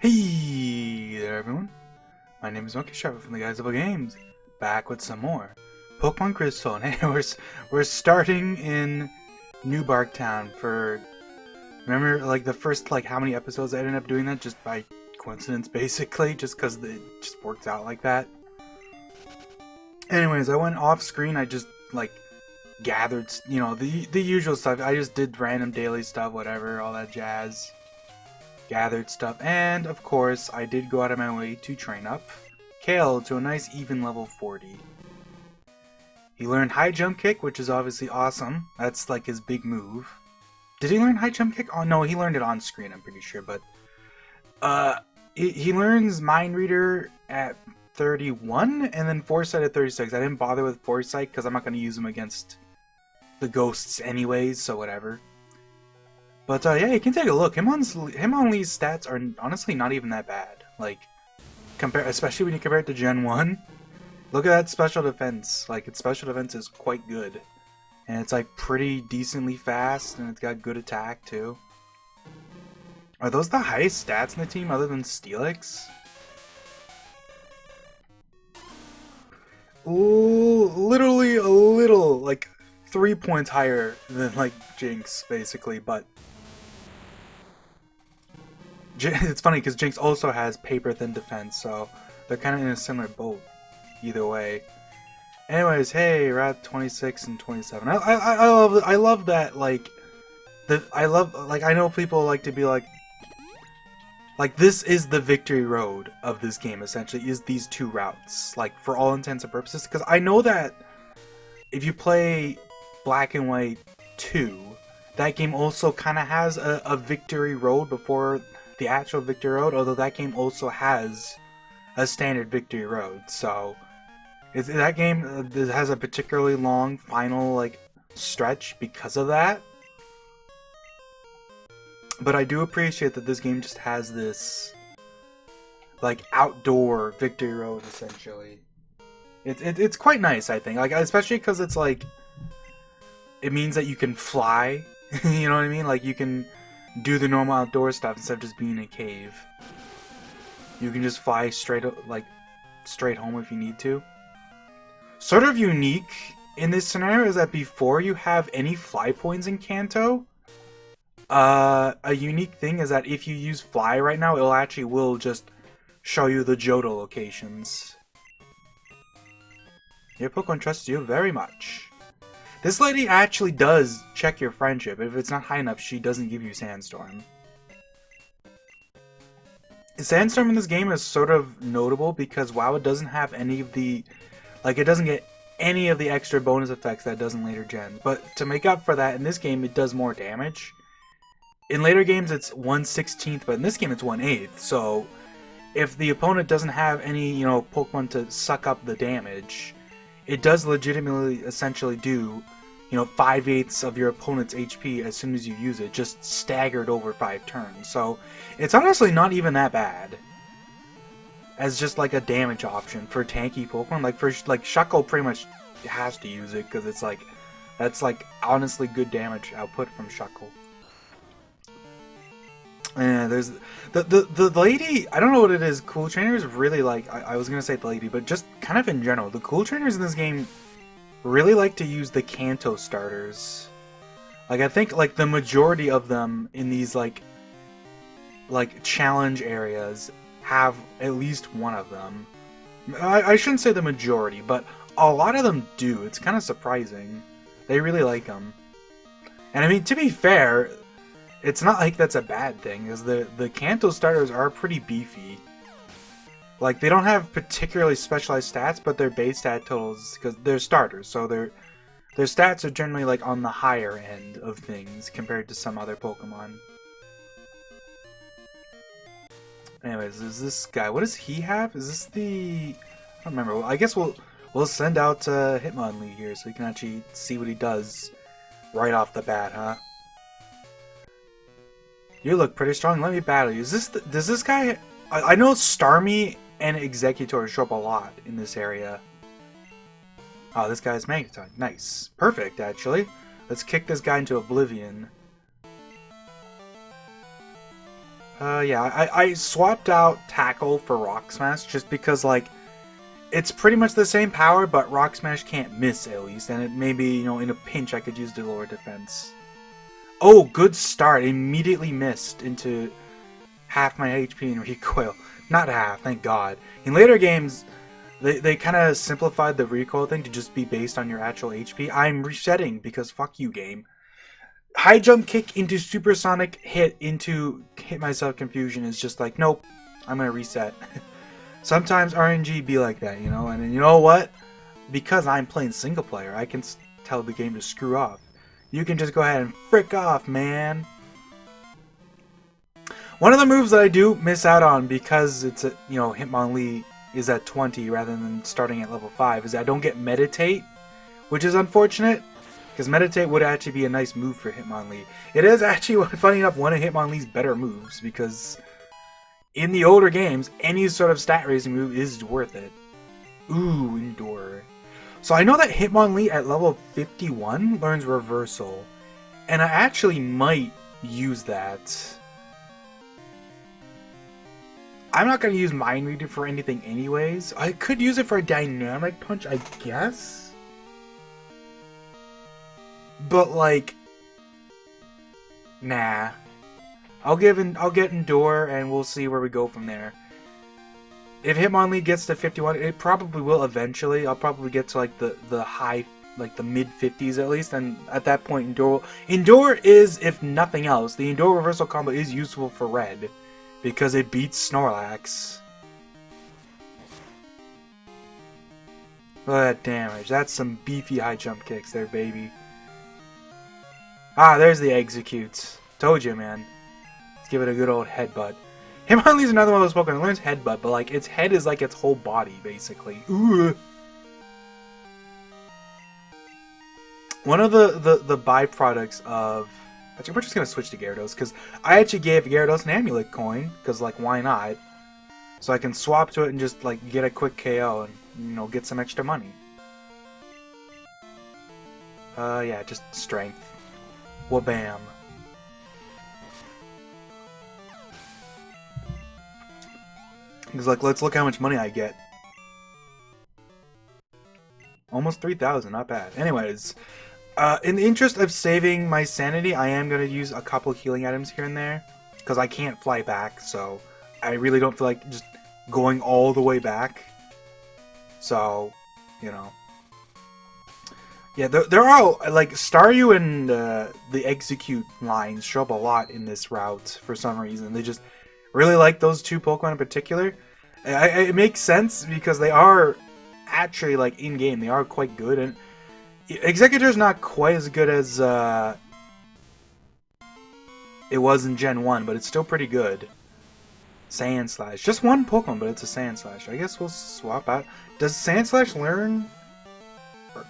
Hey there everyone, my name is Monkey Sharp from the Guys of Games, back with some more Pokemon Crystal, and hey, we're starting in New Bark Town for, remember like the first how many episodes I ended up doing that just by coincidence basically, just because it just worked out like that. Anyways, I went off screen, I just gathered, the usual stuff, I just did random daily stuff, whatever, all that jazz. Gathered stuff, and of course I did go out of my way to train up Kale to a nice even level 40. He learned high jump kick, which is obviously awesome. That's like his big move. Did he learn high jump kick? Oh no, he learned it on screen, I'm pretty sure, but he learns mind reader at 31 and then foresight at 36. I didn't bother with foresight because I'm not going to use him against the ghosts anyways, so whatever. But yeah, you can take a look. Him on Lee's stats are honestly not even that bad. Especially when you compare it to Gen 1. Look at that special defense. Its special defense is quite good. And it's pretty decently fast, and it's got good attack too. Are those the highest stats in the team other than Steelix? Ooh, literally a little, 3 points higher than Jinx, basically, but it's funny because Jinx also has paper thin defense, so they're kind of in a similar boat either way. Anyways, hey, we're at 26 and 27. I love that, I know people like to be like this is the victory road of this game, essentially, is these two routes, for all intents and purposes, because I know that if you play Black and White 2, that game also kind of has a victory road before the actual victory road, although that game also has a standard victory road, so that game has a particularly long final stretch because of that. But I do appreciate that this game just has this outdoor victory road, essentially. It's quite nice, I think, especially because it's it means that you can fly. You know what I mean? You can do the normal outdoor stuff instead of just being in a cave. You can just fly straight home if you need to. Sort of unique in this scenario is that before you have any fly points in Kanto, a unique thing is that if you use fly right now, it will just show you the Johto locations. Your Pokemon trusts you very much. This lady actually does check your friendship. If it's not high enough, she doesn't give you Sandstorm. Sandstorm in this game is sort of notable because WoW doesn't have any of the... it doesn't get any of the extra bonus effects that it does in later gens. But to make up for that, in this game, it does more damage. In later games, it's 1/16th, but in this game, it's 1/8. So, if the opponent doesn't have any, Pokemon to suck up the damage, it does legitimately essentially do, 5/8 of your opponent's HP as soon as you use it, just staggered over 5 turns. So it's honestly not even that bad as just a damage option for tanky Pokemon. Shuckle pretty much has to use it because it's that's honestly good damage output from Shuckle. And there's the lady, I don't know what it is, cool trainers really I was gonna say the lady, but just kind of in general, the cool trainers in this game really like to use the Kanto starters. I think the majority of them in these challenge areas have at least one of them. I shouldn't say the majority, but a lot of them do. It's kind of surprising. They really like them. And I mean, to be fair, it's not that's a bad thing, because the Kanto starters are pretty beefy. They don't have particularly specialized stats, but their base stat totals, because they're starters, so their stats are generally on the higher end of things compared to some other Pokemon. Anyways, is this guy, what does he have? Is this the... I don't remember. I guess we'll send out Hitmonlee here so you can actually see what he does right off the bat, huh? You look pretty strong. Let me battle you. Does this guy... I know Starmie and Executor show up a lot in this area. Oh, this guy's Magneton. Nice. Perfect, actually. Let's kick this guy into oblivion. Yeah, I swapped out Tackle for Rock Smash just because, like, it's pretty much the same power, but Rock Smash can't miss at least, and it maybe, you know, in a pinch I could use the lower defense. Oh, good start. Immediately missed into half my HP in recoil. Not half, thank God. In later games, they kind of simplified the recoil thing to just be based on your actual HP. I'm resetting because fuck you, game. High jump kick into supersonic hit into hit myself confusion is just like, nope, I'm gonna reset. Sometimes RNG be like that, you know, and you know what? Because I'm playing single player, I can tell the game to screw off. You can just go ahead and frick off, man. One of the moves that I do miss out on because it's a, you know, Hitmonlee is at 20 rather than starting at level 5 is I don't get Meditate, which is unfortunate. Because Meditate would actually be a nice move for Hitmonlee. It is actually, funny enough, one of Hitmonlee's better moves, because in the older games, any sort of stat raising move is worth it. Ooh, Endure. So I know that Hitmonlee at level 51 learns Reversal, and I actually might use that. I'm not going to use Mind Reader for anything anyways. I could use it for a Dynamic Punch, I guess? But like, nah. I'll get Endure, and we'll see where we go from there. If Hitmonlee gets to 51, it probably will eventually. I'll probably get to like the high, like the mid 50s at least, and at that point, Endure is, if nothing else, the Endure reversal combo is useful for Red because it beats Snorlax. Look at that damage. That's some beefy high jump kicks there, baby. Ah, there's the executes. Told you, man. Let's give it a good old headbutt. Hitmonlee's another one of those Pokemon that learns headbutt, but like its head is like its whole body, basically. Ooh. One of the byproducts of... Actually, we're just going to switch to Gyarados, because I actually gave Gyarados an Amulet Coin, because like, why not? So I can swap to it and just like get a quick KO and, you know, get some extra money. Yeah, just Strength. Wabam. He's like, let's look how much money I get. Almost 3,000, not bad. Anyways, in the interest of saving my sanity, I am going to use a couple healing items here and there. Because I can't fly back, so I really don't feel like just going all the way back. So, you know. Yeah, there are, like, Staryu and the Execute lines show up a lot in this route for some reason. They just really like those two Pokemon in particular. It makes sense because they are actually, like, in-game. They are quite good. And Executor's not quite as good as it was in Gen 1, but it's still pretty good. Sand Slash. Just one Pokemon, but it's a Sand Slash. I guess we'll swap out. Does Sand Slash learn...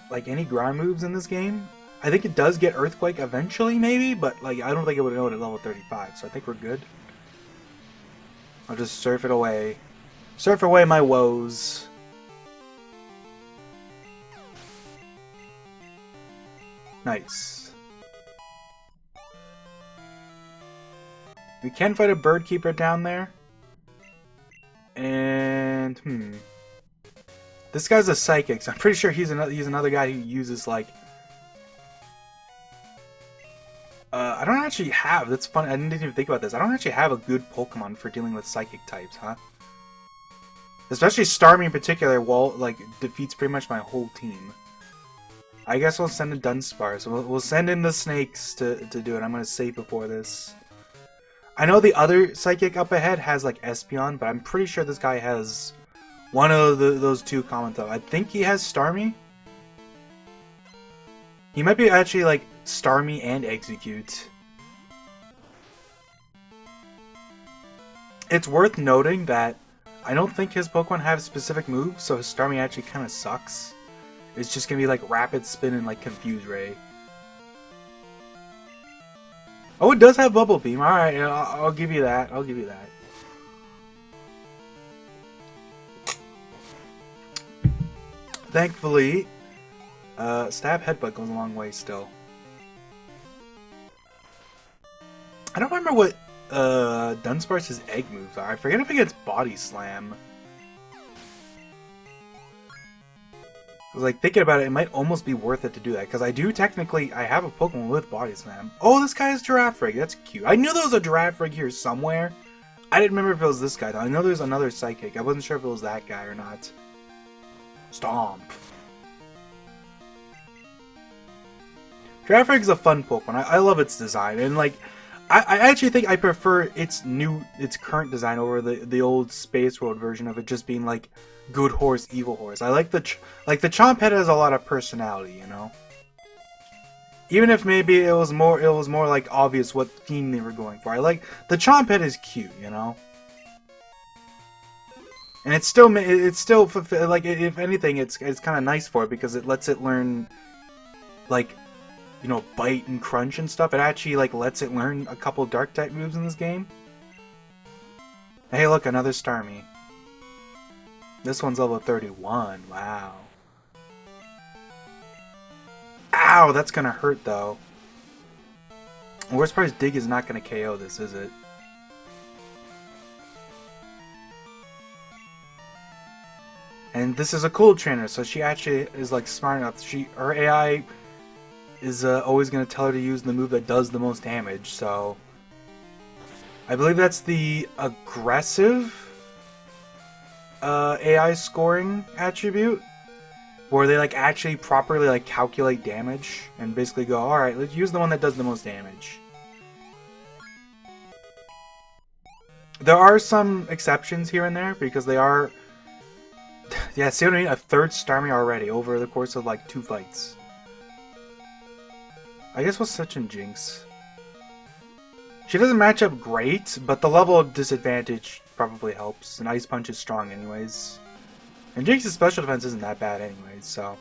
like any ground moves in this game? I think it does get Earthquake eventually, maybe, but like I don't think it would know it at level 35, so I think we're good. I'll just surf it away. Surf away my woes. Nice. We can fight a Bird Keeper down there. And, this guy's a Psychic, so I'm pretty sure he's another guy who uses, like... I don't actually have... That's funny, I didn't even think about this. I don't actually have a good Pokemon for dealing with Psychic types, huh? Especially Starmie in particular, like, defeats pretty much my whole team. I guess we'll send in Dunsparce. So we'll send in the Snakes to do it. I'm going to save before this. I know the other Psychic up ahead has, like, Espeon, but I'm pretty sure this guy has... one of those two common though. I think he has Starmie. He might be actually like Starmie and Execute. It's worth noting that I don't think his Pokemon have specific moves, so his Starmie actually kind of sucks. It's just gonna be like Rapid Spin and like Confuse Ray. Oh, it does have Bubble Beam. Alright, I'll give you that. I'll give you that. Thankfully, Stab Headbutt goes a long way still. I don't remember what Dunsparce's egg moves are. I forget if it gets Body Slam. I was like thinking about it, it might almost be worth it to do that, because I have a Pokemon with Body Slam. Oh, this guy is Girafarig, that's cute. I knew there was a Girafarig here somewhere. I didn't remember if it was this guy though. I know there's another Psychic. I wasn't sure if it was that guy or not. Stomp. Girafarig's a fun Pokemon. I love its design, and like, I actually think I prefer its current design over the old Space World version of it just being like good horse, evil horse. I like the Chomp head has a lot of personality, you know. Even if maybe it was more like obvious what theme they were going for. I like the Chomp head is cute, you know. And it's still like, if anything, it's kind of nice for it because it lets it learn, like, you know, Bite and Crunch and stuff. It actually like lets it learn a couple Dark type moves in this game. Hey, look, another Starmie. This one's level 31. Wow. Ow, that's gonna hurt though. The worst part is Dig is not gonna KO this, is it? And this is a cool trainer, so she actually is like smart enough. Her AI is always going to tell her to use the move that does the most damage, so I believe that's the aggressive AI scoring attribute, where they like actually properly like calculate damage and basically go, alright, let's use the one that does the most damage. There are some exceptions here and there, because they are, yeah, see what I mean? A third Starmie already over the course of like 2 fights. I guess we'll switch in Jinx. She doesn't match up great, but the level of disadvantage probably helps. And Ice Punch is strong anyways. And Jinx's special defense isn't that bad anyways, so.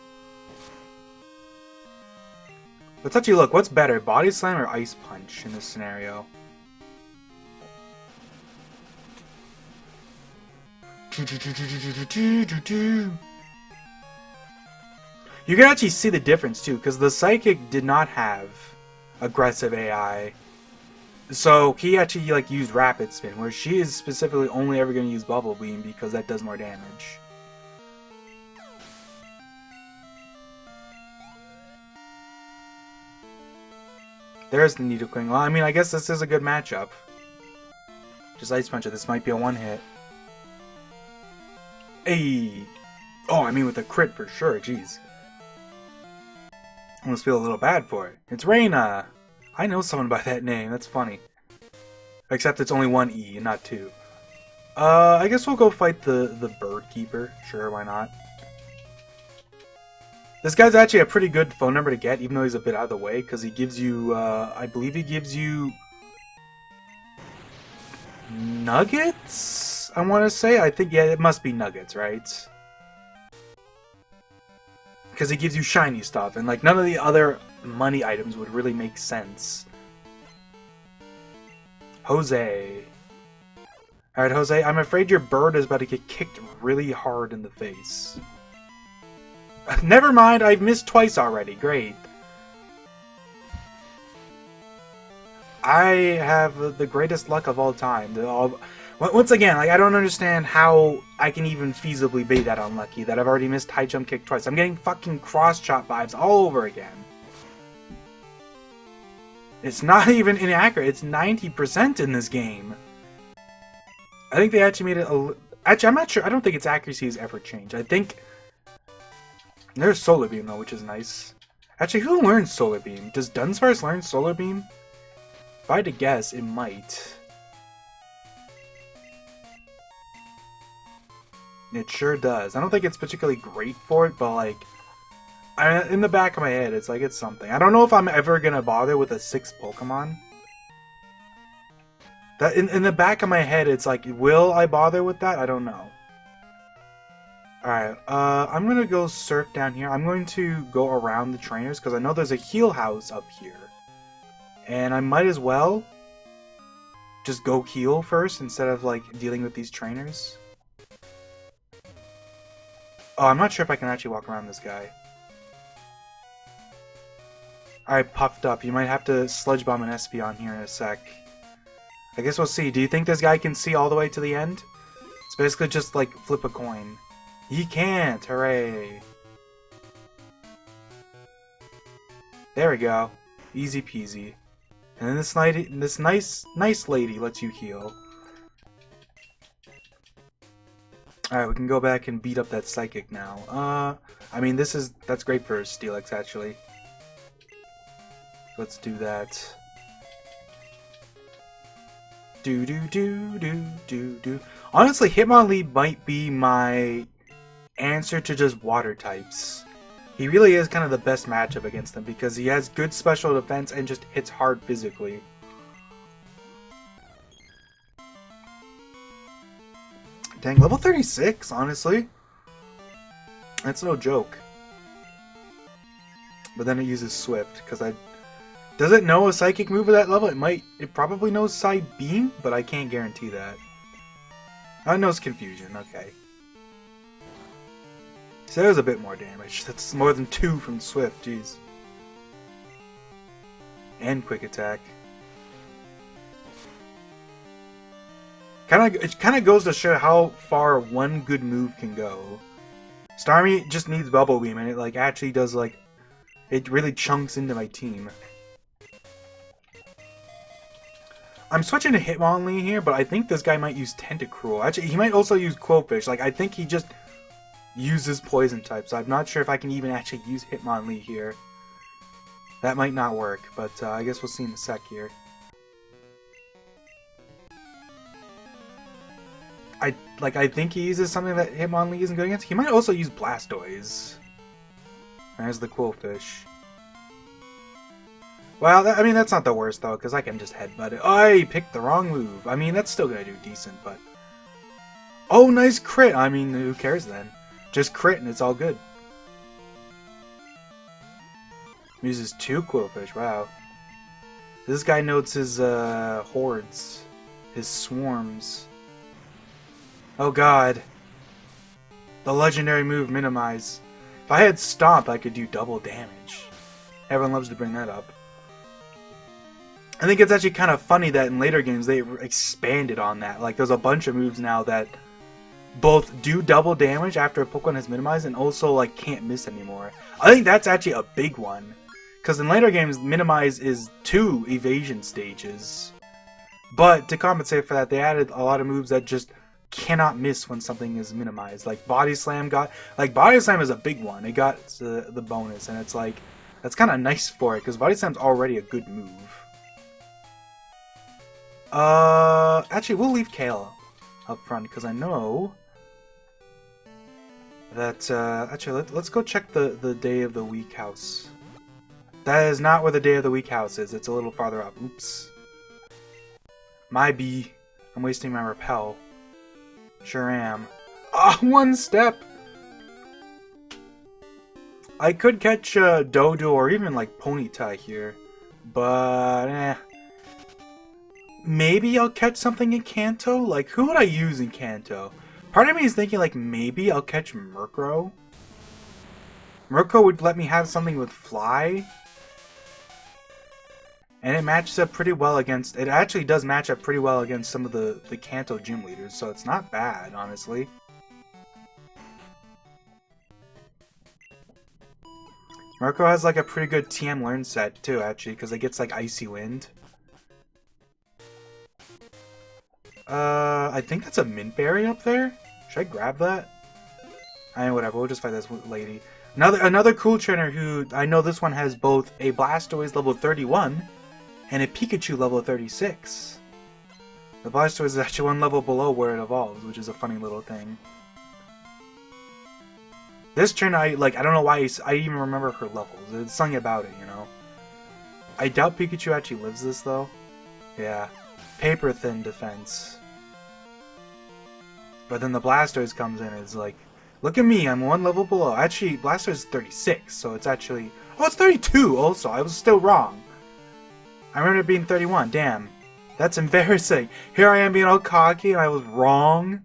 Let's actually look. What's better, Body Slam or Ice Punch in this scenario? You can actually see the difference too, because the Psychic did not have aggressive AI. So he actually like used Rapid Spin, where she is specifically only ever going to use Bubble Beam because that does more damage. There's the Nidoking. Well, I mean, I guess this is a good matchup. Just Ice Punch it. This might be a one-hit. Hey! Oh, I mean with a crit for sure, jeez. I almost feel a little bad for it. It's Reina! I know someone by that name, that's funny. Except it's only 1 E and not 2. I guess we'll go fight the Bird Keeper. Sure, why not? This guy's actually a pretty good phone number to get, even though he's a bit out of the way, because he gives you, I believe he gives you nuggets? I want to say. I think, yeah, it must be nuggets, right? Because he gives you shiny stuff, and like none of the other money items would really make sense. Jose. Alright, Jose, I'm afraid your bird is about to get kicked really hard in the face. Never mind, I've missed twice already. Great. I have the greatest luck of all time. Once again, like, I don't understand how I can even feasibly be that unlucky that I've already missed high jump kick twice. I'm getting fucking cross chop vibes all over again. It's not even inaccurate. It's 90% in this game. I think they actually made it a... Actually, I'm not sure. I don't think its accuracy has ever changed. I think... There's Solar Beam, though, which is nice. Actually, who learns Solar Beam? Does Dunsparce learn Solar Beam? If I had to guess, it might. It sure does. I don't think it's particularly great for it, but, like... in the back of my head, it's like, it's something. I don't know if I'm ever gonna bother with a 6th Pokemon. That in the back of my head, it's like, will I bother with that? I don't know. Alright, I'm gonna go surf down here. I'm going to go around the trainers, because I know there's a heal house up here. And I might as well just go heal first, instead of, like, dealing with these trainers. Oh, I'm not sure if I can actually walk around this guy. Alright, Puffed Up. You might have to Sludge Bomb an Espeon here in a sec. I guess we'll see. Do you think this guy can see all the way to the end? It's basically just like flip a coin. He can't! Hooray! There we go. Easy peasy. And then this nice lady lets you heal. Alright, we can go back and beat up that psychic now. I mean, that's great for Steelix, actually. Let's do that. Do. Honestly, Hitmonlee might be my answer to just water types. He really is kind of the best matchup against them because he has good special defense and just hits hard physically. Dang, level 36, honestly. That's no joke. But then it uses Swift, because does it know a psychic move at that level? It probably knows Side Beam, but I can't guarantee that. Oh, it knows Confusion, okay. So there's a bit more damage. That's more than 2 from Swift, jeez. And Quick Attack. It kind of goes to show how far one good move can go. Starmie just needs Bubble Beam, and it like actually does like it really chunks into my team. I'm switching to Hitmonlee here, but I think this guy might use Tentacruel. Actually, he might also use Quillfish. Like I think he just uses Poison type, so I'm not sure if I can even actually use Hitmonlee here. That might not work, but I guess we'll see in a sec here. I think he uses something that Hitmonlee isn't good against. He might also use Blastoise. There's the Quillfish. Well, I mean, that's not the worst, though, because I can just headbutt it. Oh, I picked the wrong move. I mean, that's still going to do decent, but... Oh, nice crit! I mean, who cares then? Just crit and it's all good. Uses 2 Quillfish, wow. This guy notes his hordes. His swarms. Oh god. The legendary move, Minimize. If I had Stomp, I could do double damage. Everyone loves to bring that up. I think it's actually kind of funny that in later games they expanded on that. Like, there's a bunch of moves now that both do double damage after a Pokemon has Minimized and also, like, can't miss anymore. I think that's actually a big one. Because in later games, Minimize is 2 evasion stages. But to compensate for that, they added a lot of moves that just cannot miss when something is minimized. Like Body Slam Body Slam is a big one. It got the bonus, and it's like that's kind of nice for it because Body Slam's already a good move. Actually, we'll leave Kale up front because I know that. Actually, let's go check the Day of the Week house. That is not where the Day of the Week house is. It's a little farther up. Oops. My B. I'm wasting my Repel. Sure am. Ah, 1 step! I could catch Dodo or even like Ponyta here. But, maybe I'll catch something in Kanto? Like, who would I use in Kanto? Part of me is thinking, like, maybe I'll catch Murkrow? Murkrow would let me have something with Fly. And it matches up pretty well against... It actually does match up pretty well against some of the Kanto gym leaders, so it's not bad, honestly. Murkrow has, like, a pretty good TM Learn set, too, actually, because it gets, like, Icy Wind. I think that's a Mint Berry up there? Should I grab that? I mean, whatever, we'll just fight this lady. Another cool trainer who... I know this one has both a Blastoise level 31... and a Pikachu level 36. The Blastoise is actually 1 level below where it evolves, which is a funny little thing. This trainer, I don't know why I even remember her levels. It's something about it, you know. I doubt Pikachu actually lives this, though. Yeah. Paper thin defense. But then the Blastoise comes in and is like, look at me, I'm 1 level below. Actually, Blastoise is 36, so it's actually... Oh, it's 32 also! I was still wrong. I remember it being 31. Damn. That's embarrassing. Here I am being all cocky and I was wrong.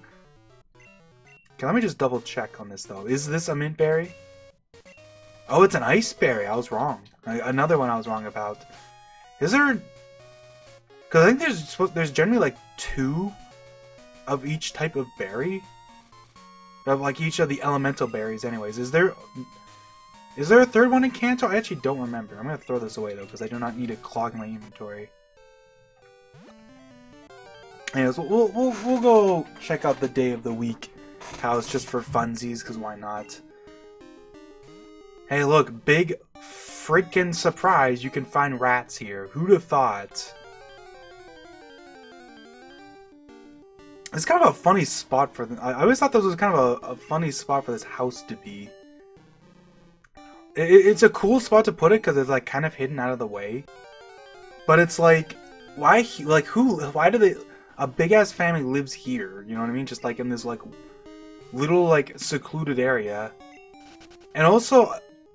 Okay, let me just double check on this though. Is this a Mint Berry? Oh, it's an Ice Berry. I was wrong. Another one I was wrong about. Is there... Because I think there's generally like 2 of each type of berry. Of like each of the elemental berries anyways. Is there a 3rd one in Kanto? I actually don't remember. I'm going to throw this away though, because I do not need to clog my inventory. Anyways, we'll go check out the day of the week house just for funsies, because why not? Hey look, big freaking surprise, you can find rats here. Who'd have thought? It's kind of a funny spot for them. I always thought this was kind of a funny spot for this house to be. It's a cool spot to put it because it's like kind of hidden out of the way. But it's like, why do they, a big ass family lives here, you know what I mean? Just like in this like little like secluded area. And also,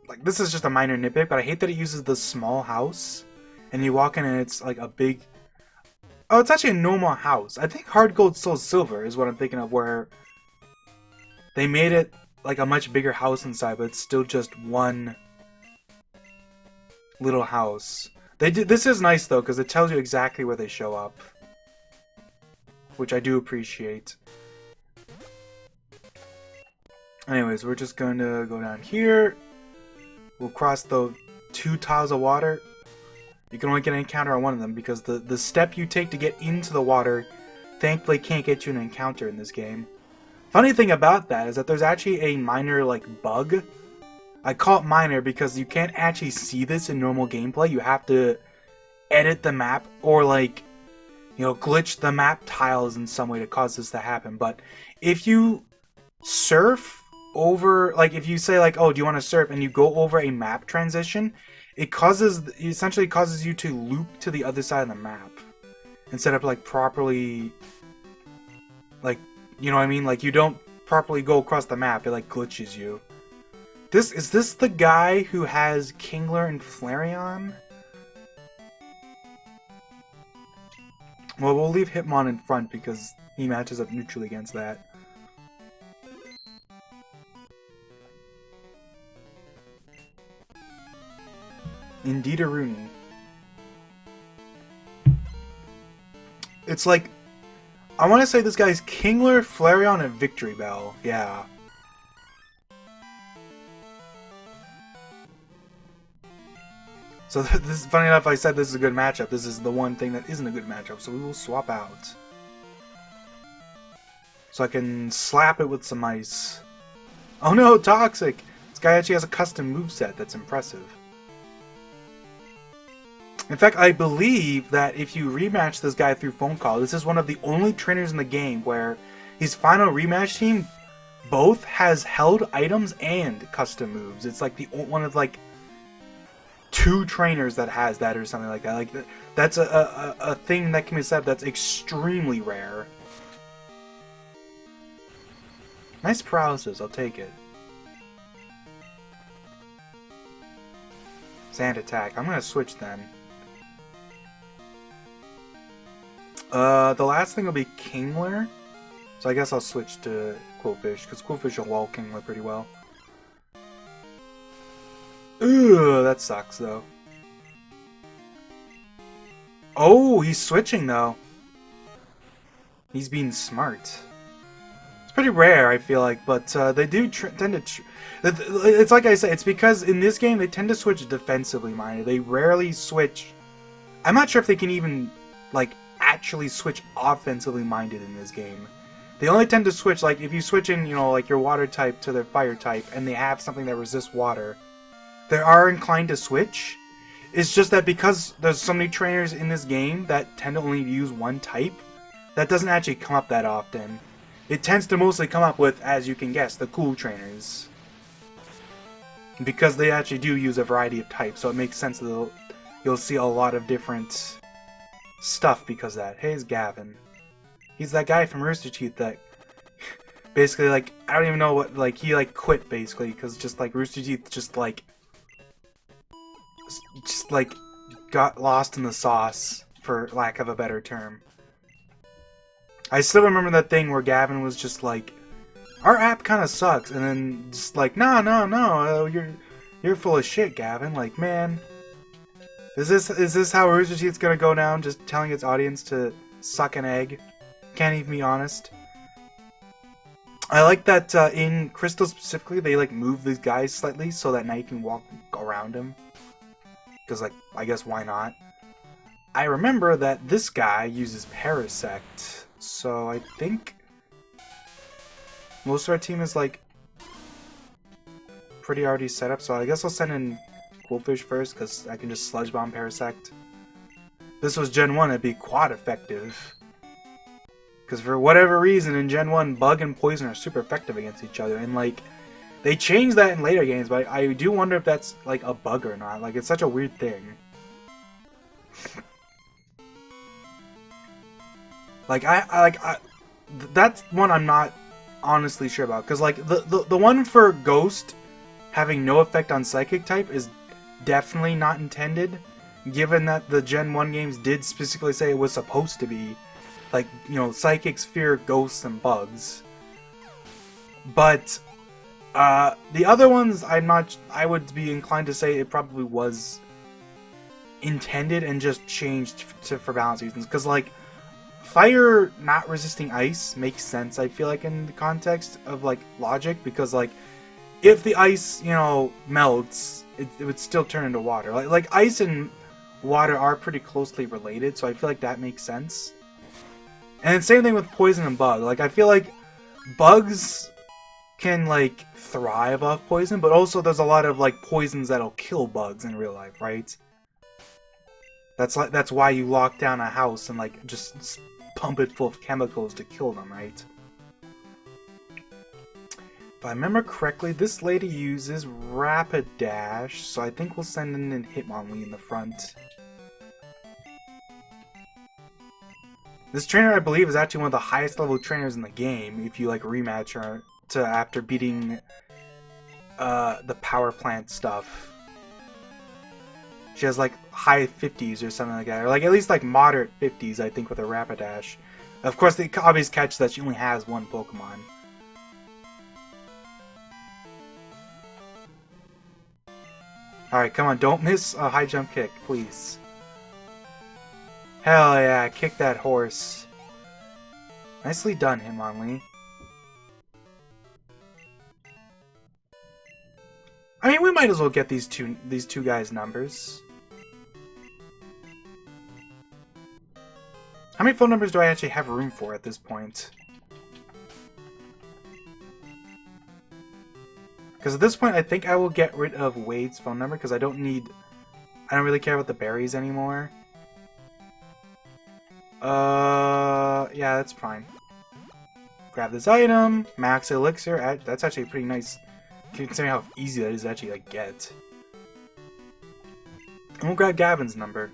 like this is just a minor nitpick, but I hate that it uses the small house. And you walk in and it's like a big, oh, it's actually a normal house. I think Hard Gold Soul Silver is what I'm thinking of, where they made it like a much bigger house inside, but it's still just one little house. This is nice though, because it tells you exactly where they show up, which I do appreciate. Anyways, we're just going to go down here. We'll cross the 2 tiles of water. You can only get an encounter on one of them, because the step you take to get into the water thankfully can't get you an encounter in this game. Funny thing about that is that there's actually a minor like bug. I call it minor because you can't actually see this in normal gameplay. You have to edit the map or like, you know, glitch the map tiles in some way to cause this to happen. But if you surf over, like if you say like, oh, do you want to surf, and you go over a map transition, it essentially causes you to loop to the other side of the map instead of like properly, like, you know what I mean? Like you don't properly go across the map, it like glitches you. Is this the guy who has Kingler and Flareon? Well, we'll leave Hitmon in front because he matches up neutrally against that. Indeed a Rooney. It's like, I want to say this guy's Kingler, Flareon, and Victory Bell. Yeah. So this is funny enough. I said this is a good matchup. This is the one thing that isn't a good matchup. So we will swap out. So I can slap it with some ice. Oh no, Toxic! This guy actually has a custom moveset that's impressive. In fact, I believe that if you rematch this guy through phone call, this is one of the only trainers in the game where his final rematch team both has held items and custom moves. It's like one of like 2 trainers that has that or something like that. Like that's a thing that can be said that's extremely rare. Nice paralysis, I'll take it. Sand attack. I'm gonna switch then. The last thing will be Kingler. So I guess I'll switch to Quillfish, because Quillfish will wall Kingler pretty well. Ugh, that sucks though. Oh, he's switching though. He's being smart. It's pretty rare, I feel like, but they do tend to... It's like I said, it's because in this game they tend to switch defensively minded. They rarely switch... I'm not sure if they can even, like, actually switch offensively minded in this game. They only tend to switch, like, if you switch in, you know, like your water type to their fire type, and they have something that resists water, they are inclined to switch. It's just that because there's so many trainers in this game that tend to only use one type, that doesn't actually come up that often. It tends to mostly come up with, as you can guess, the cool trainers. Because they actually do use a variety of types, so it makes sense that you'll see a lot of different stuff because of that. Hey, it's Gavin. He's that guy from Rooster Teeth that basically, like, I don't even know what, like, he, like, quit, basically, because just, like, Rooster Teeth just, like, got lost in the sauce, for lack of a better term. I still remember that thing where Gavin was just like, our app kind of sucks, and then just like, no, you're full of shit, Gavin. Like, man, Is this how Rooster Teeth's gonna go down? Just telling its audience to suck an egg? Can't even be honest. I like that in Crystal specifically, they like move these guys slightly so that now you can walk around him. Because like, I guess why not? I remember that this guy uses Parasect, so I think most of our team is like pretty already set up. So I guess I'll send in Quillfish first because I can just Sludge Bomb Parasect. This was Gen 1, it'd be quad effective. Because for whatever reason in Gen 1, Bug and Poison are super effective against each other. And like, they changed that in later games, but I do wonder if that's like a bug or not. Like, it's such a weird thing. Like, that's one I'm not honestly sure about. Because like, the one for Ghost having no effect on Psychic type is definitely not intended. Given that the Gen 1 games did specifically say it was supposed to be. Like, you know, Psychics fear ghosts and bugs. But, the other ones, I would be inclined to say it probably was intended and just changed for balance reasons. Because, like, fire not resisting ice makes sense, I feel like, in the context of, like, logic. Because, like, if the ice, you know, melts, it would still turn into water. Like, ice and water are pretty closely related, so I feel like that makes sense. And same thing with poison and bug. Like, I feel like bugs can, like, thrive off poison, but also there's a lot of, like, poisons that'll kill bugs in real life, right? That's why you lock down a house and, like, just pump it full of chemicals to kill them, right? If I remember correctly, this lady uses Rapidash, so I think we'll send in Hitmonlee in the front. This trainer, I believe, is actually one of the highest level trainers in the game, if you, like, rematch her to after beating the power plant stuff. She has, like, high 50s or something like that, or, like, at least, like, moderate 50s, I think, with her Rapidash. Of course, the obvious catch is that she only has one Pokemon. Alright, come on, don't miss a high jump kick, please. Hell yeah, kick that horse. Nicely done, Hitmonlee. I mean, we might as well get these two guys' numbers. How many phone numbers do I actually have room for at this point? Because at this point, I think I will get rid of Wade's phone number because I don't really care about the berries anymore. Yeah, that's fine. Grab this item, max elixir. That's actually pretty nice, considering how easy that is to actually like get. And we'll grab Gavin's number.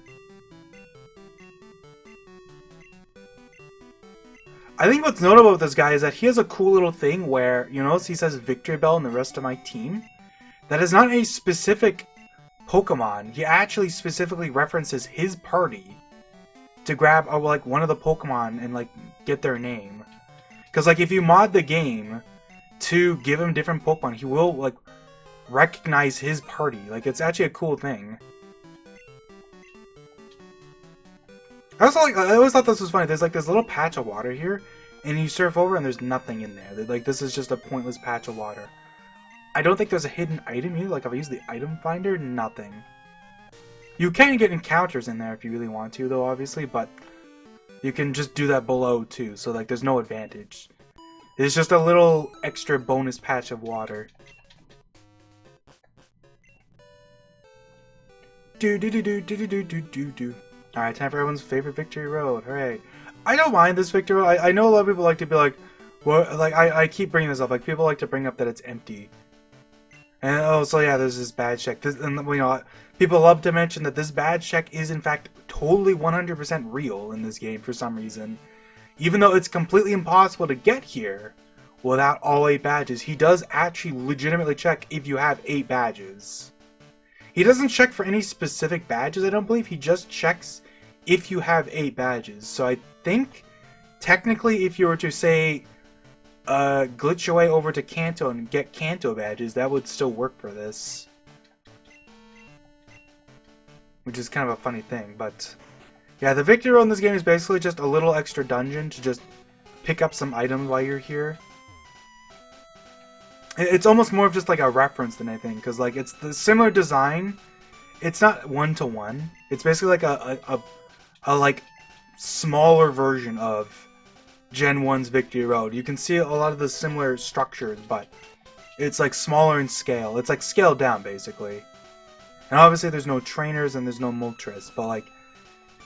I think what's notable with this guy is that he has a cool little thing where, you notice he says Victory Bell and the rest of my team. That is not a specific Pokemon. He actually specifically references his party to grab like one of the Pokemon and like get their name. Because like if you mod the game to give him different Pokemon, he will like recognize his party. Like it's actually a cool thing. I always thought this was funny. There's like this little patch of water here, and you surf over and there's nothing in there. Like this is just a pointless patch of water. I don't think there's a hidden item here. Like if I use the item finder, nothing. You can get encounters in there if you really want to, though, obviously, but you can just do that below too. So like there's no advantage. It's just a little extra bonus patch of water. Do. Alright, time for everyone's favorite Victory Road. Hooray. I don't mind this Victory Road. I know a lot of people like to be like, well, like, I keep bringing this up. Like, people like to bring up that it's empty. And, oh, so yeah, there's this badge check. And, you know, people love to mention that this badge check is, in fact, totally 100% real in this game for some reason. Even though it's completely impossible to get here without all 8 badges, he does actually legitimately check if you have 8 badges. He doesn't check for any specific badges, I don't believe. He just checks if you have 8 badges. So I think, technically, if you were to say, glitch your way over to Kanto and get Kanto badges, that would still work for this. which is kind of a funny thing. But yeah, the victory road in this game is basically just a little extra dungeon to just pick up some items while you're here. It's almost more of just like a reference than anything, because like it's the similar design. It's not one-to-one. It's basically like a like smaller version of Gen 1's Victory Road. You can see a lot of the similar structures, but it's like smaller in scale. It's like scaled down, basically. And obviously there's no trainers and there's no Moltres, but like,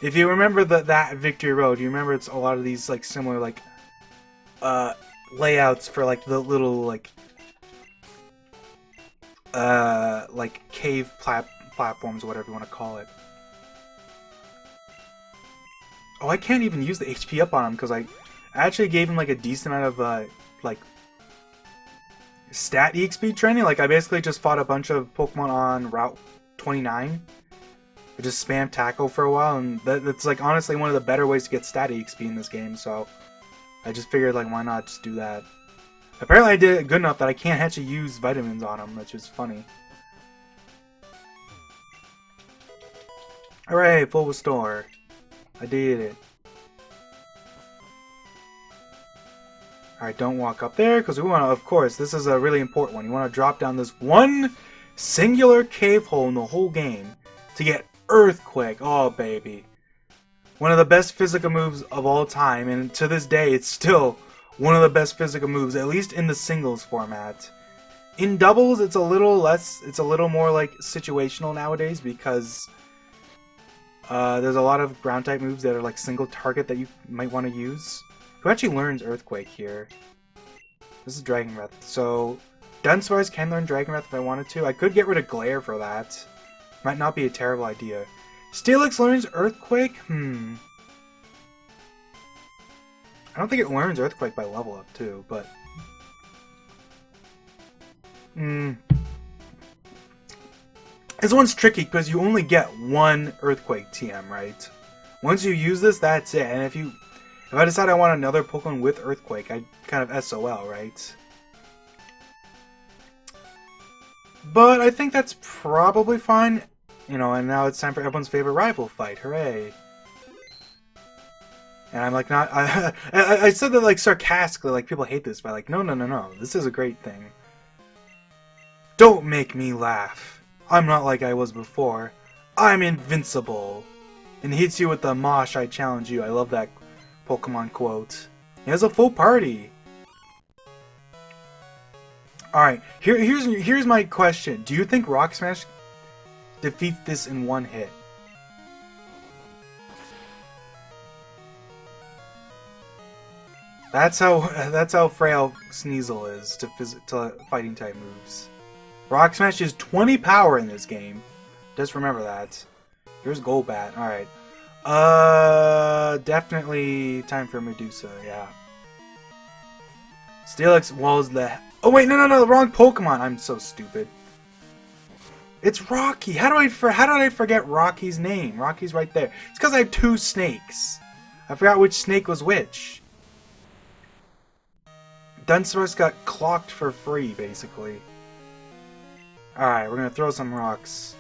if you remember that Victory Road, you remember it's a lot of these like similar like layouts for like the little like cave platforms or whatever you want to call it. Oh, I can't even use the HP up on him because I actually gave him like a decent amount of like stat EXP training. Like I basically just fought a bunch of Pokemon on Route 29. I just spam tackle for a while, and that's like honestly one of the better ways to get stat EXP in this game, so I just figured like why not just do that. Apparently I did it good enough that I can't actually use vitamins on him, which is funny. Hooray, full restore. I did it. Alright, don't walk up there, because we want to, of course, this is a really important one. You want to drop down this one singular cave hole in the whole game to get Earthquake. Oh, baby. One of the best physical moves of all time, and to this day, it's still one of the best physical moves, at least in the singles format. In doubles, it's a little more like situational nowadays, because there's a lot of ground type moves that are like single target that you might want to use. Who actually learns Earthquake here? This is Dragon Breath. So, Dunsparce can learn Dragon Breath if I wanted to. I could get rid of Glare for that. Might not be a terrible idea. Steelix learns Earthquake? I don't think it learns Earthquake by level up too, but... This one's tricky because you only get one Earthquake TM, right? Once you use this, that's it. And if I decide I want another Pokemon with Earthquake, I kind of SOL, right? But I think that's probably fine. You know, and now it's time for everyone's favorite rival fight. Hooray. And I'm like not... I said that like sarcastically, like people hate this, but like, no. This is a great thing. Don't make me laugh. I'm not like I was before. I'm invincible. And hits you with the Mosh, I challenge you. I love that Pokemon quote. He has a full party. Alright, here's my question. Do you think Rock Smash defeats this in one hit? That's how frail Sneasel is to fighting type moves. Rock Smash is 20 power in this game. Just remember that. Here's Golbat. Alright. Definitely time for Medusa, yeah. Steelix walls the... Oh wait, no, wrong Pokemon. I'm so stupid. It's Rocky. How did I forget Rocky's name? Rocky's right there. It's because I have two snakes. I forgot which snake was which. Dunsparce got clocked for free, basically. Alright, we're gonna throw some rocks.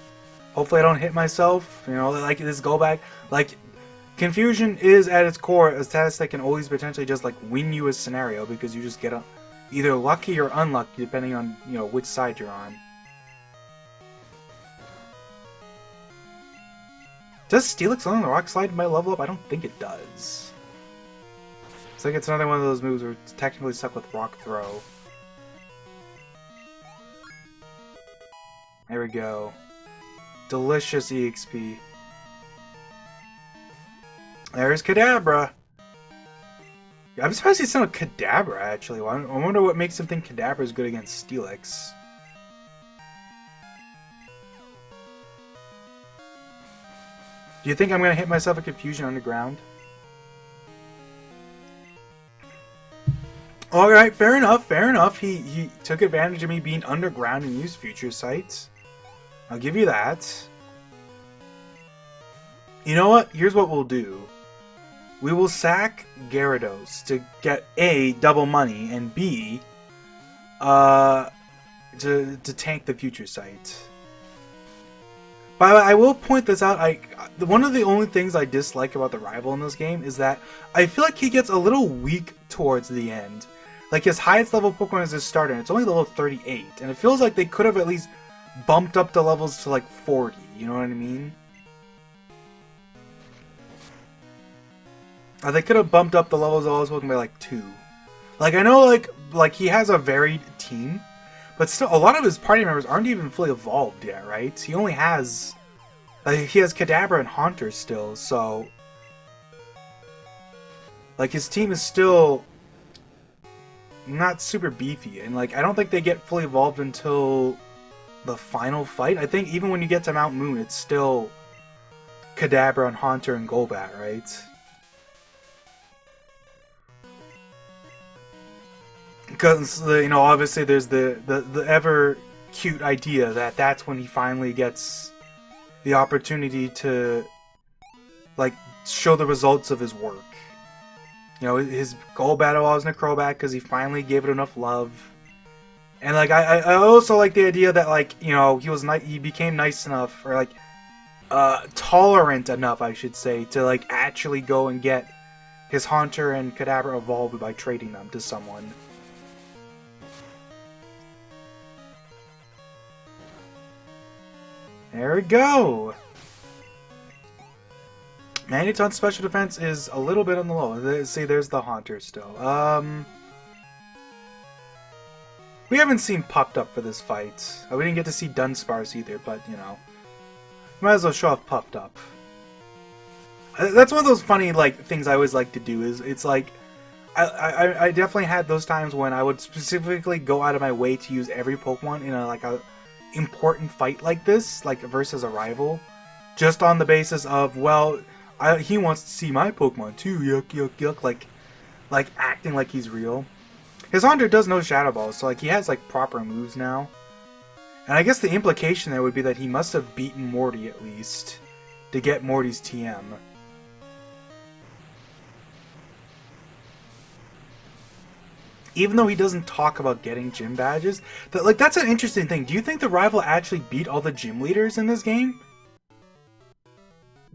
Hopefully I don't hit myself. You know, like this Golbat. Like, Confusion is at its core a status that can always potentially just like win you a scenario because you just get either lucky or unlucky depending on, you know, which side you're on. Does Steelix on the Rock Slide by level up? I don't think it does. It's like it's another one of those moves where it's technically stuck with Rock Throw. There we go. Delicious EXP. There's Kadabra. Yeah, I'm surprised he's not a Kadabra, actually. I wonder what makes him think Kadabra is good against Steelix. Do you think I'm going to hit myself a Confusion underground? Alright, fair enough. He took advantage of me being underground and used Future Sight. I'll give you that. You know what? Here's what we'll do. We will sack Gyarados to get A, double money, and B, to tank the Future Sight. By the way, I will point this out. One of the only things I dislike about the rival in this game is that I feel like he gets a little weak towards the end. Like, his highest level Pokemon is his starter, and it's only level 38. And it feels like they could have at least bumped up the levels to like 40. You know what I mean? They could have bumped up the levels of all his Pokemon by like 2. Like, I know like he has a varied team, but still, a lot of his party members aren't even fully evolved yet, right? He only has... he has Kadabra and Haunter still, so... Like, his team is still... not super beefy, and like, I don't think they get fully evolved until the final fight. I think even when you get to Mount Moon, it's still Kadabra and Haunter and Golbat, right? Because, you know, obviously there's the ever cute idea that that's when he finally gets the opportunity to, like, show the results of his work. You know, his goal battle was Necrobat because he finally gave it enough love. And, like, I also like the idea that, like, you know, he became nice enough, or, like, tolerant enough, I should say, to, like, actually go and get his Haunter and Kadabra evolved by trading them to someone. There we go! Magneton's special defense is a little bit on the low. See, there's the Haunter still. We haven't seen Puffed Up for this fight. We didn't get to see Dunsparce either, but, you know. Might as well show off Puffed Up. That's one of those funny, like, things I always like to do, is it's like... I definitely had those times when I would specifically go out of my way to use every Pokemon in a important fight like this, like versus a rival, just on the basis of, well, he wants to see my Pokemon too, yuck, yuck, yuck, like acting like he's real. His Haunter does know Shadow Ball, so like he has like proper moves now. And I guess the implication there would be that he must have beaten Morty at least to get Morty's TM. Even though he doesn't talk about getting gym badges, that's an interesting thing. Do you think the rival actually beat all the gym leaders in this game?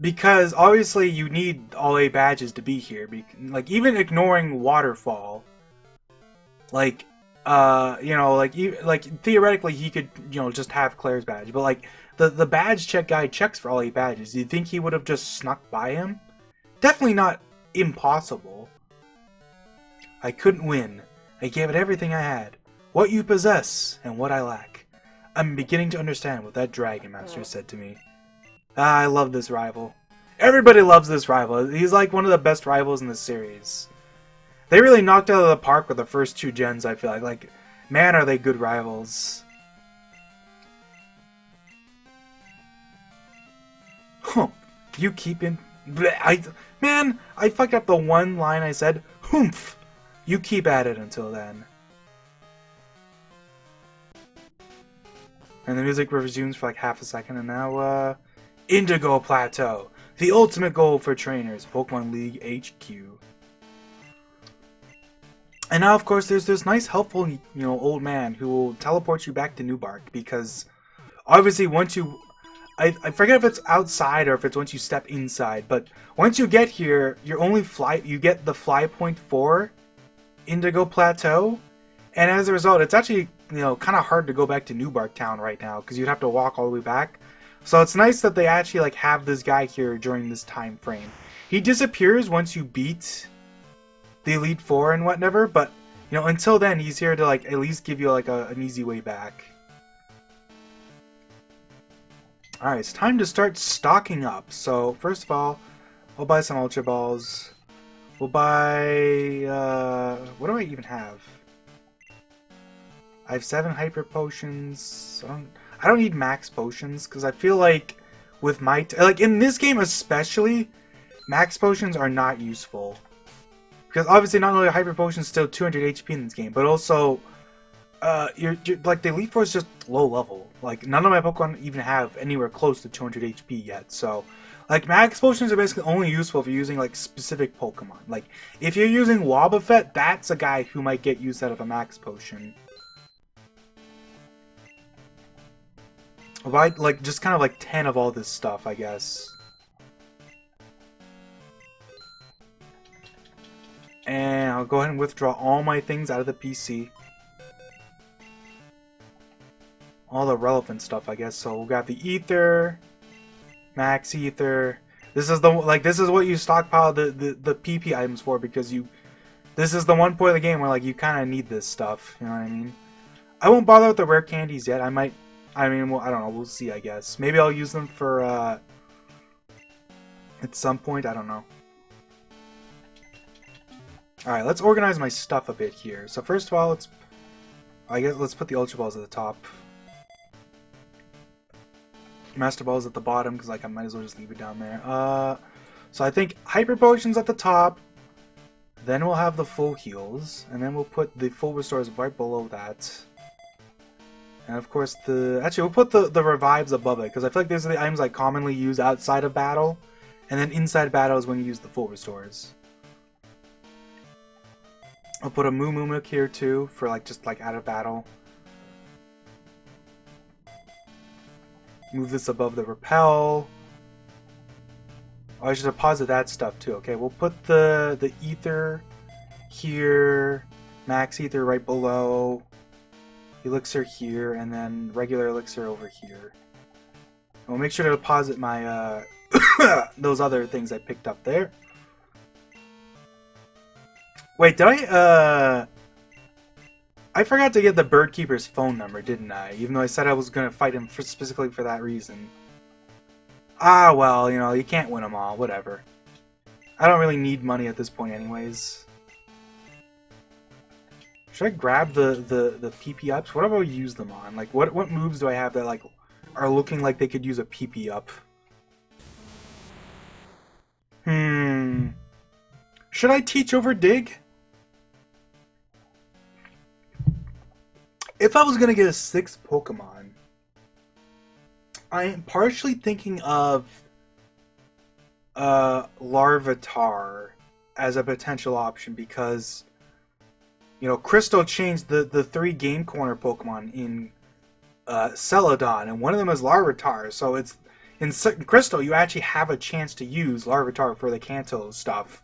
Because obviously you need all 8 badges to be here. Like, even ignoring Waterfall, like, you know, like theoretically he could, you know, just have Claire's badge. But like the badge check guy checks for all 8 badges. Do you think he would have just snuck by him? Definitely not impossible. I couldn't win. I gave it everything I had. What you possess, and what I lack. I'm beginning to understand what that Dragon Master said to me. I love this rival. Everybody loves this rival. He's like one of the best rivals in the series. They really knocked out of the park with the first 2 gens, I feel like. Like, man, are they good rivals. Huh. You keep in... Man, I fucked up the one line I said. Humph. You keep at it until then. And the music resumes for like half a second, and now, Indigo Plateau. The ultimate goal for trainers. Pokemon League HQ. And now, of course, there's this nice, helpful, you know, old man who will teleport you back to Newbark, because obviously once you... I forget if it's outside or if it's once you step inside, but once you get here, you get the fly point 4 Indigo Plateau, and as a result, it's actually, you know, kind of hard to go back to Newbark Town right now because you'd have to walk all the way back. So it's nice that they actually like have this guy here during this time frame. He disappears once you beat the Elite Four and whatever, but you know, until then, he's here to like at least give you like an easy way back. All right, it's time to start stocking up. So first of all, we'll buy some Ultra Balls. We'll buy, what do I even have? I have 7 Hyper Potions. I don't need Max Potions, because I feel like with my, like in this game especially, Max Potions are not useful. Because obviously not only are Hyper Potions still 200 HP in this game, but also, you're like the Elite Four is just low level. Like none of my Pokemon even have anywhere close to 200 HP yet, so... Like, Max Potions are basically only useful if you're using, like, specific Pokemon. Like, if you're using Wobbuffet, that's a guy who might get use out of a Max Potion. I'll buy, like, just kind of like 10 of all this stuff, I guess. And I'll go ahead and withdraw all my things out of the PC. All the relevant stuff, I guess. So we'll grab the ether, max ether. This is the, like, this is what you stockpile the PP items for, because you, this is the one point of the game where, like, you kind of need this stuff. You know what I mean? I won't bother with the rare candies yet. I might, I mean, well, I don't know. We'll see, I guess. Maybe I'll use them for, at some point. I don't know. Alright, let's organize my stuff a bit here. So first of all, let's put the Ultra Balls at the top. Master Balls at the bottom, because, like, I might as well just leave it down there. So I think Hyper Potions at the top. Then we'll have the full heals. And then we'll put the full restores right below that. And of course actually we'll put the revives above it, because I feel like these are the items I commonly use outside of battle. And then inside battle is when you use the full restores. I'll put a Moo Moo Milk here too, for like just like out of battle. Move this above the repel. Oh, I should deposit that stuff too. Okay, we'll put the ether here, max ether right below, elixir here, and then regular elixir over here. And we'll make sure to deposit my those other things I picked up there. Wait, did I forgot to get the Bird Keeper's phone number, didn't I? Even though I said I was going to fight him specifically for that reason. Ah, well, you know, you can't win them all, whatever. I don't really need money at this point anyways. Should I grab the PP ups? What do I use them on? Like, what moves do I have that, like, are looking like they could use a PP up? Should I teach over dig? If I was gonna get a 6th Pokemon, I am partially thinking of Larvitar as a potential option, because, you know, Crystal changed the 3 Game Corner Pokemon in Celadon, and one of them is Larvitar, so it's in Crystal you actually have a chance to use Larvitar for the Kanto stuff,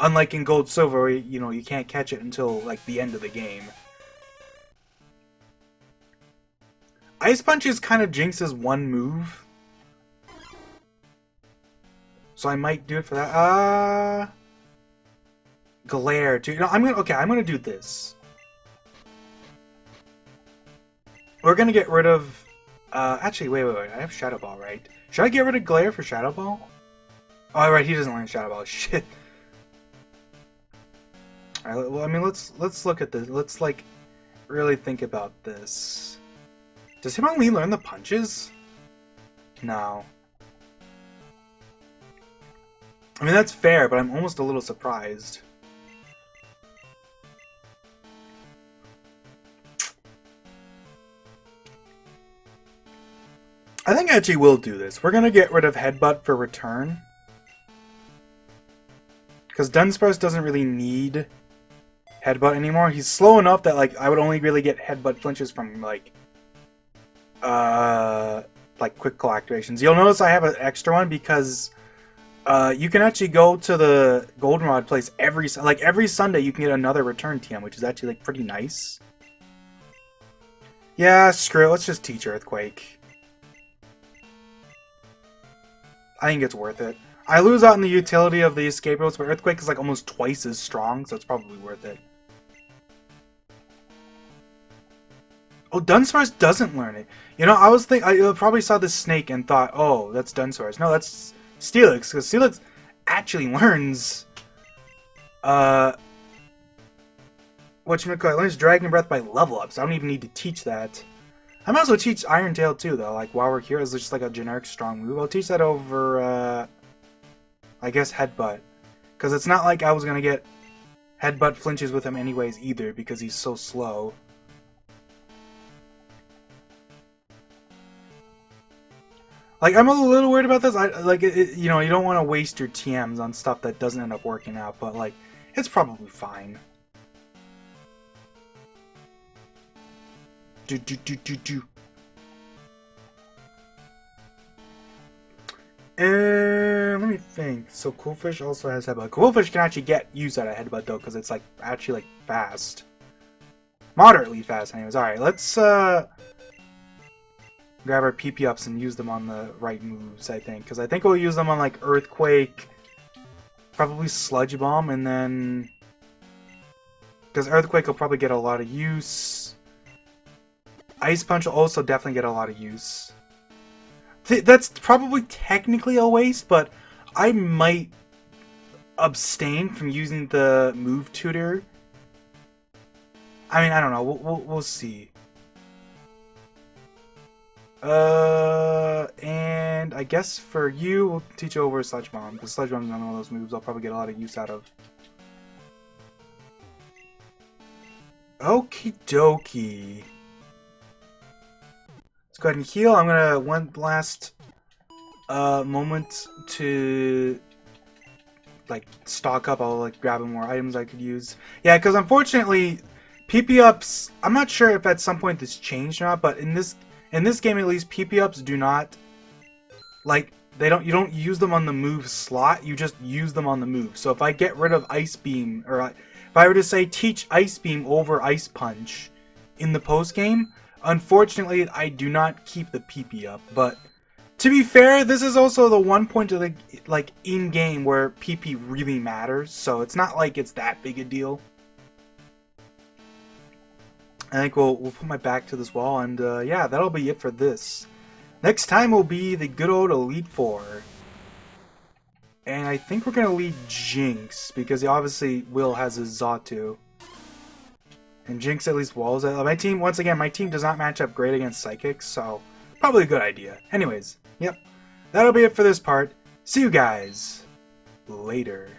unlike in Gold Silver where, you know, you can't catch it until like the end of the game. Ice Punch is kind of Jinx's one move, so I might do it for that. Glare, too. No, I'm gonna do this. We're gonna get rid of. Actually, wait. I have Shadow Ball, right? Should I get rid of Glare for Shadow Ball? Oh, right, he doesn't learn Shadow Ball. Shit. All right. Well, I mean, let's look at this. Let's like really think about this. Does Hitmonlee learn the punches? No. I mean, that's fair, but I'm almost a little surprised. I think I actually will do this. We're gonna get rid of Headbutt for return. Because Dunsparce doesn't really need Headbutt anymore. He's slow enough that, like, I would only really get Headbutt flinches from, like quick call activations. You'll notice I have an extra one because you can actually go to the Goldenrod place every Sunday. You can get another return TM, which is actually like pretty nice. Yeah, screw it. Let's just teach Earthquake. I think it's worth it. I lose out on the utility of the escape routes, but Earthquake is like almost twice as strong, so it's probably worth it. Oh, Dunsparce doesn't learn it. You know, I probably saw this snake and thought, oh, that's Dunsparce. No, that's Steelix, because Steelix actually learns, whatchamacallit, learns Dragon Breath by level up, so I don't even need to teach that. I might as well teach Iron Tail too, though, like, while we're here, as just like a generic strong move. I'll teach that over, I guess Headbutt. Because it's not like I was gonna get Headbutt flinches with him anyways either, because he's so slow. Like, I'm a little worried about this. You know, you don't want to waste your TMs on stuff that doesn't end up working out, but, like, it's probably fine. think. So Coolfish also has Headbutt. Coolfish can actually get use out of Headbutt though, because it's like actually like fast. Moderately fast anyways. Alright, let's grab our PP ups and use them on the right moves, I think. Because I think we'll use them on like Earthquake, probably Sludge Bomb, and then because Earthquake will probably get a lot of use. Ice Punch will also definitely get a lot of use. That's probably technically a waste, but I might abstain from using the move tutor. I mean, I don't know. We'll see. And I guess for you, we'll teach you over Sludge Bomb, because Sludge Bomb is one of those moves I'll probably get a lot of use out of. Okie dokie. Let's go ahead and heal. I'm gonna one last moment to like stock up. I'll like grab more items I could use. Yeah, because unfortunately, PP ups. I'm not sure if at some point this changed or not, but in this game at least, PP ups do not like you don't use them on the move slot. You just use them on the move. So if I get rid of Ice Beam, or if I were to say teach Ice Beam over Ice Punch in the post game, unfortunately I do not keep the PP up. But to be fair, this is also the one point of the like in game where PP really matters. So it's not like it's that big a deal. I think we'll put my back to this wall, and yeah, that'll be it for this. Next time will be the good old Elite Four. And I think we're going to lead Jinx, because obviously Will has his Xatu. And Jinx at least walls it. My team, once again, my team does not match up great against Psychics, so probably a good idea. Anyways, yep, that'll be it for this part. See you guys later.